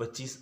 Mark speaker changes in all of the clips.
Speaker 1: 25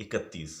Speaker 1: 31।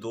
Speaker 1: 2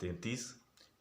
Speaker 1: 33।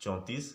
Speaker 1: 34।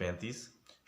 Speaker 1: 35।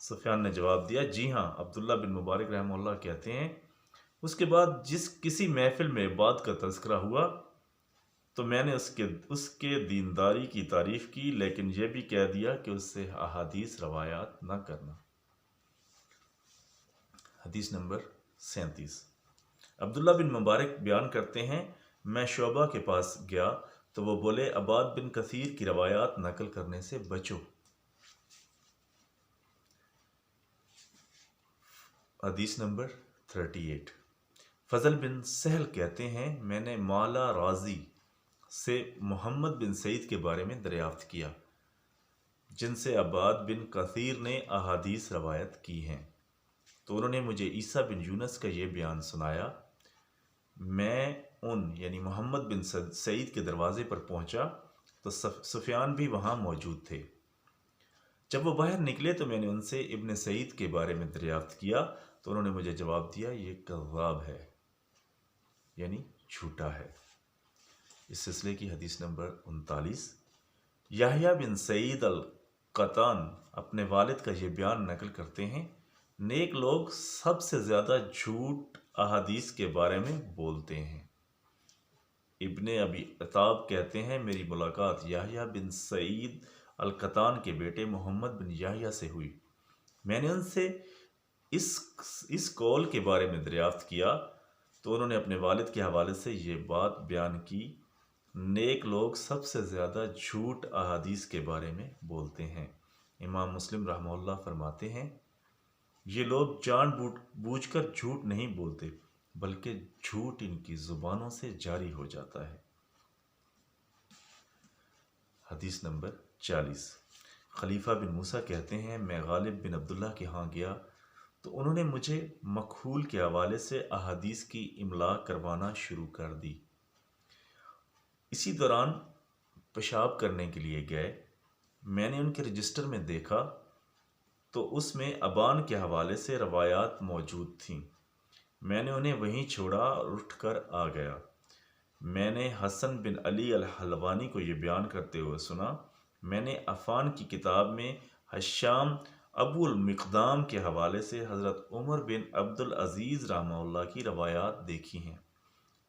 Speaker 1: سفیان نے جواب دیا جی ہاں۔ عبداللہ بن مبارک رحمہ اللہ کہتے ہیں اس کے بعد کسی محفل میں بات کا تذکرہ ہوا تو میں نے اس کے دینداری کی تعریف کی، لیکن یہ بھی کہہ دیا کہ اس سے احادیث روایات نہ کرنا۔ حدیث نمبر 37۔ عبداللہ بن مبارک بیان کرتے ہیں میں شعبہ کے پاس گیا تو وہ بولے عباد بن کثیر کی روایات نقل کرنے سے بچو۔ حدیث نمبر 38۔ فضل بن سہل کہتے ہیں میں نے مالا رازی سے محمد بن سعید کے بارے میں دریافت کیا جن سے عباد بن کثیر نے احادیث روایت کی ہیں، تو انہوں نے مجھے عیسیٰ بن یونس کا یہ بیان سنایا۔ میں یعنی محمد بن سعید کے دروازے پر پہنچا تو سفیان بھی وہاں موجود تھے۔ جب وہ باہر نکلے تو میں نے ان سے ابن سعید کے بارے میں دریافت کیا تو انہوں نے مجھے جواب دیا یہ کذاب ہے، یعنی جھوٹا ہے۔ اس سلسلے کی حدیث نمبر 39۔ یحییٰ بن سعید القطان اپنے والد کا یہ بیان نقل کرتے ہیں نیک لوگ سب سے زیادہ جھوٹ احادیث کے بارے میں بولتے ہیں۔ ابن ابی عتاب کہتے ہیں میری ملاقات یحییٰ بن سعید القطان کے بیٹے محمد بن یحییٰ سے ہوئی۔ میں نے ان سے اس قول کے بارے میں دریافت کیا تو انہوں نے اپنے والد کے حوالے سے یہ بات بیان کی نیک لوگ سب سے زیادہ جھوٹ احادیث کے بارے میں بولتے ہیں۔ امام مسلم رحمہ اللہ فرماتے ہیں یہ لوگ جان بوجھ کر جھوٹ نہیں بولتے بلکہ جھوٹ ان کی زبانوں سے جاری ہو جاتا ہے۔ حدیث نمبر 40۔ خلیفہ بن موسیٰ کہتے ہیں میں غالب بن عبداللہ کے ہاں گیا تو انہوں نے مجھے مکحول کے حوالے سے احادیث کی املاء کروانا شروع کر دی۔ اسی دوران پیشاب کرنے کے لیے گئے، میں نے ان کے رجسٹر میں دیکھا تو اس میں ابان کے حوالے سے روایات موجود تھیں۔ میں نے انہیں وہیں چھوڑا اور اٹھ کر آ گیا۔ میں نے حسن بن علی الحلوانی کو یہ بیان کرتے ہوئے سنا میں نے عفان کی کتاب میں حشام ابو المقدام کے حوالے سے حضرت عمر بن عبد العزیز رحمہ اللہ کی روایات دیکھی ہیں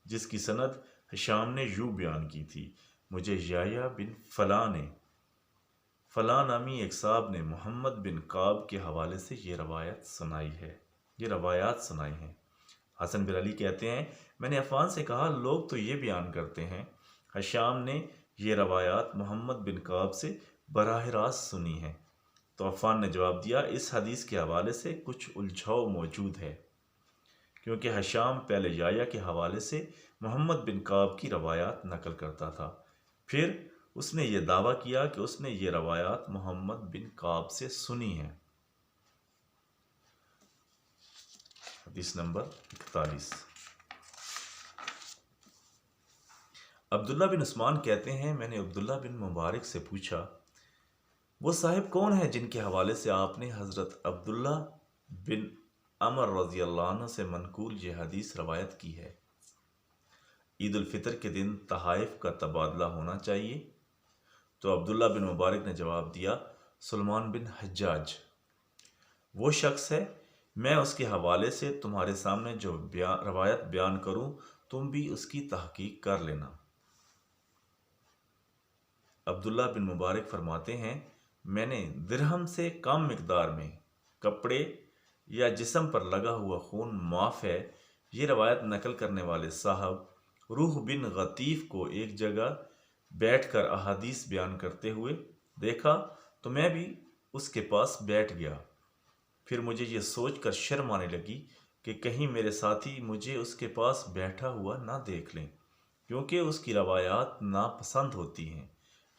Speaker 1: جس کی سند حشام نے یوں بیان کی تھی مجھے یحییٰ بن فلاں نامی ایک صاحب نے محمد بن کعب کے حوالے سے یہ روایات سنائی ہیں۔ حسن بن علی کہتے ہیں میں نے عفان سے کہا لوگ تو یہ بیان کرتے ہیں حشام نے یہ روایات محمد بن کعب سے براہ راست سنی ہیں، تو عفان نے جواب دیا اس حدیث کے حوالے سے کچھ الجھاؤ موجود ہے کیونکہ حشام پہلے یحییٰ کے حوالے سے محمد بن کعب کی روایات نقل کرتا تھا، پھر اس نے یہ دعویٰ کیا کہ اس نے یہ روایات محمد بن کعب سے سنی ہیں۔ حدیث نمبر 41۔ عبداللہ بن عثمان کہتے ہیں میں نے عبداللہ بن مبارک سے پوچھا وہ صاحب کون ہیں جن کے حوالے سے آپ نے حضرت عبداللہ بن عمر رضی اللہ عنہ سے منقول یہ حدیث روایت کی ہے عید الفطر کے دن تحائف کا تبادلہ ہونا چاہیے؟ تو عبداللہ بن مبارک نے جواب دیا سلمان بن حجاج وہ شخص ہے، میں اس کے حوالے سے تمہارے سامنے جو روایت بیان کروں تم بھی اس کی تحقیق کر لینا۔ عبداللہ بن مبارک فرماتے ہیں میں نے درہم سے کم مقدار میں کپڑے یا جسم پر لگا ہوا خون معاف ہے یہ روایت نقل کرنے والے صاحب روح بن غطیف کو ایک جگہ بیٹھ کر احادیث بیان کرتے ہوئے دیکھا تو میں بھی اس کے پاس بیٹھ گیا، پھر مجھے یہ سوچ کر شرم آنے لگی کہ کہیں میرے ساتھی مجھے اس کے پاس بیٹھا ہوا نہ دیکھ لیں کیونکہ اس کی روایات ناپسند ہوتی ہیں،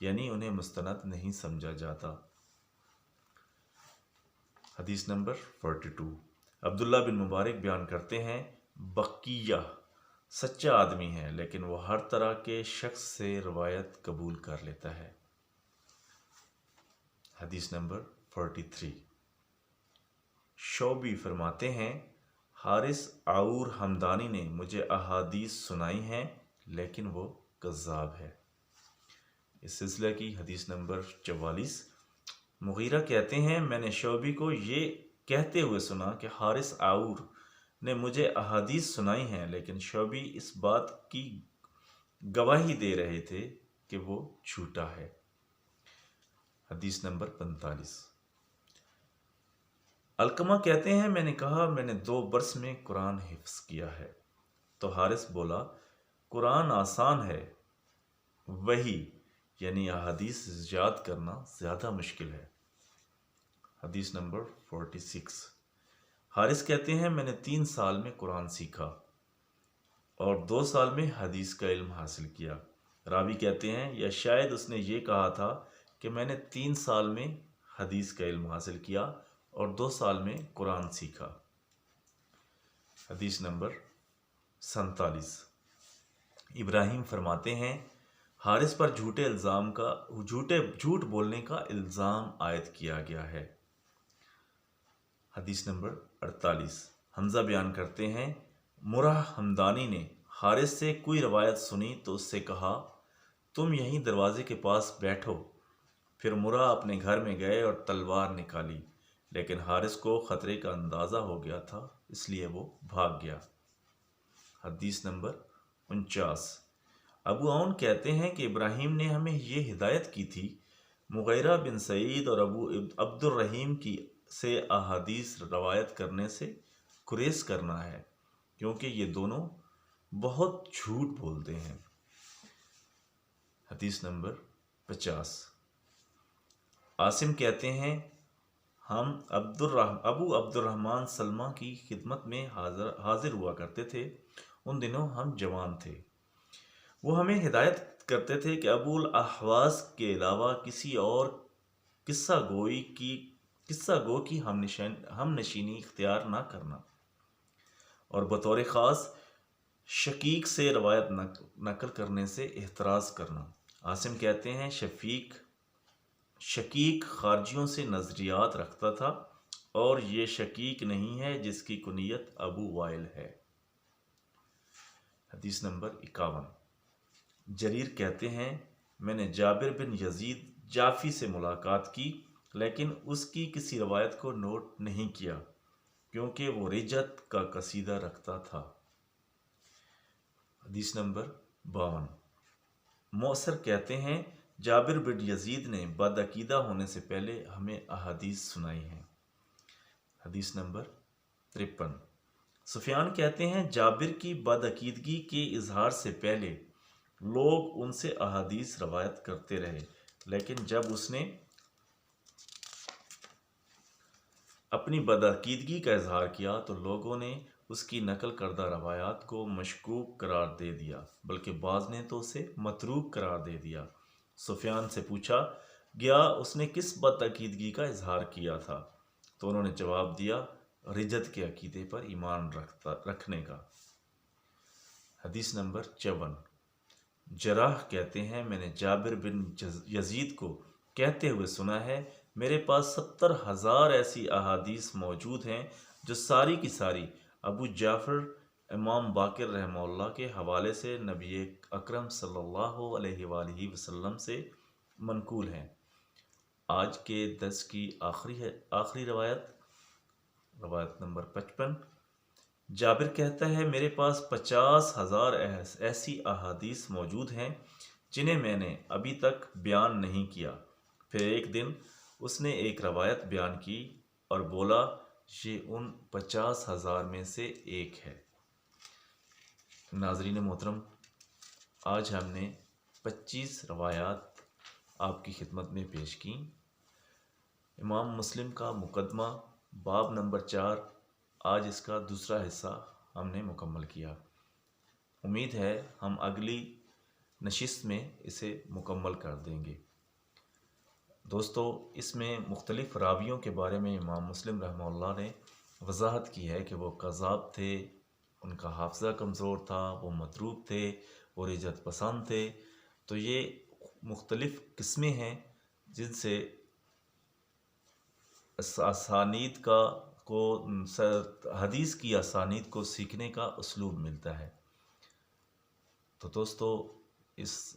Speaker 1: یعنی انہیں مستند نہیں سمجھا جاتا۔ حدیث نمبر 42۔ عبداللہ بن مبارک بیان کرتے ہیں بقیہ سچا آدمی ہے لیکن وہ ہر طرح کے شخص سے روایت قبول کر لیتا ہے۔ حدیث نمبر 43۔ شعبی فرماتے ہیں حارث عور حمدانی نے مجھے احادیث سنائی ہیں لیکن وہ کذاب ہے۔ اس سلسلہ کی حدیث نمبر 44۔ مغیرہ کہتے ہیں میں نے شعبی کو یہ کہتے ہوئے سنا کہ حارث عور نے مجھے احادیث سنائی ہیں، لیکن شعبی اس بات کی گواہی دے رہے تھے کہ وہ جھوٹا ہے۔ حدیث نمبر 45۔ علقمہ کہتے ہیں میں نے کہا میں نے 2 برس میں قرآن حفظ کیا ہے، تو حارث بولا قرآن آسان ہے، وہی یعنی احادیث یاد کرنا زیادہ مشکل ہے۔ حدیث نمبر 46۔ حارث کہتے ہیں میں نے 3 سال میں قرآن سیکھا اور 2 سال میں حدیث کا علم حاصل کیا۔ راوی کہتے ہیں یا شاید اس نے یہ کہا تھا کہ میں نے 3 سال میں حدیث کا علم حاصل کیا اور 2 سال میں قرآن سیکھا۔ حدیث نمبر 47۔ ابراہیم فرماتے ہیں حارث پر جھوٹ بولنے کا الزام عائد کیا گیا ہے۔ حدیث نمبر 48۔ حمزہ بیان کرتے ہیں مرہ حمدانی نے حارث سے کوئی روایت سنی تو اس سے کہا تم یہیں دروازے کے پاس بیٹھو۔ پھر مرہ اپنے گھر میں گئے اور تلوار نکالی، لیکن حارث کو خطرے کا اندازہ ہو گیا تھا، اس لیے وہ بھاگ گیا۔ حدیث نمبر 49۔ ابو عون کہتے ہیں کہ ابراہیم نے ہمیں یہ ہدایت کی تھی مغیرہ بن سعید اور ابو عبد الرحیم کی سے احادیث روایت کرنے سے گریز کرنا ہے، کیونکہ یہ دونوں بہت جھوٹ بولتے ہیں۔ حدیث نمبر 50۔ عاصم کہتے ہیں ہم ابو عبد الرحمن سلمہ کی خدمت میں حاضر ہوا کرتے تھے۔ ان دنوں ہم جوان تھے۔ وہ ہمیں ہدایت کرتے تھے کہ ابو الاحواس کے علاوہ کسی اور قصہ گو کی ہم نشینی اختیار نہ کرنا، اور بطور خاص شقیق سے روایت نقل کرنے سے احتراز کرنا۔ عاصم کہتے ہیں شقیق خارجیوں سے نظریات رکھتا تھا، اور یہ شقیق نہیں ہے جس کی کنیت ابو وائل ہے۔ حدیث نمبر 51۔ جریر کہتے ہیں میں نے جابر بن یزید جعفی سے ملاقات کی، لیکن اس کی کسی روایت کو نوٹ نہیں کیا کیونکہ وہ رجت کا قصیدہ رکھتا تھا۔ حدیث نمبر 52۔ مؤثر کہتے ہیں جابر بن یزید نے بدعقیدہ ہونے سے پہلے ہمیں احادیث سنائی ہیں۔ حدیث نمبر 53۔ سفیان کہتے ہیں جابر کی بدعقیدگی کے اظہار سے پہلے لوگ ان سے احادیث روایت کرتے رہے، لیکن جب اس نے اپنی بدعقیدگی کا اظہار کیا تو لوگوں نے اس کی نقل کردہ روایات کو مشکوک قرار دے دیا، بلکہ بعض نے تو اسے متروک قرار دے دیا۔ سفیان سے پوچھا گیا اس نے کس بدعقیدگی کا اظہار کیا تھا، تو انہوں نے جواب دیا رجت کے عقیدے پر ایمان رکھنے کا۔ حدیث نمبر 54۔ جراح کہتے ہیں میں نے جابر بن یزید کو کہتے ہوئے سنا ہے میرے پاس 70,000 ایسی احادیث موجود ہیں جو ساری کی ساری ابو جعفر امام باقر رحمہ اللہ کے حوالے سے نبی اکرم صلی اللہ علیہ وآلہ وسلم سے منقول ہیں۔ آج کے درس کی آخری روایت نمبر 55۔ جابر کہتا ہے میرے پاس 50,000 ایسی احادیث موجود ہیں جنہیں میں نے ابھی تک بیان نہیں کیا۔ پھر ایک دن اس نے ایک روایت بیان کی اور بولا یہ ان 50,000 میں سے ایک ہے۔ ناظرین محترم، آج ہم نے 25 روایات آپ کی خدمت میں پیش کی۔ امام مسلم کا مقدمہ باب نمبر 4، آج اس کا دوسرا حصہ ہم نے مکمل کیا۔ امید ہے ہم اگلی نشست میں اسے مکمل کر دیں گے۔ دوستو، اس میں مختلف راویوں کے بارے میں امام مسلم رحمہ اللہ نے وضاحت کی ہے کہ وہ کذاب تھے، ان کا حافظہ کمزور تھا، وہ متروک تھے، وہ رجت پسند تھے۔ تو یہ مختلف قسمیں ہیں جن سے حدیث کی اسانید کو سیکھنے کا اسلوب ملتا ہے۔ تو دوستو، اس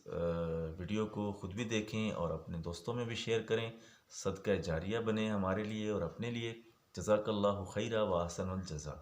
Speaker 1: ویڈیو کو خود بھی دیکھیں اور اپنے دوستوں میں بھی شیئر کریں۔ صدقہ جاریہ بنے ہمارے لیے اور اپنے لیے۔ جزاک اللہ خیرہ و احسن الجزا۔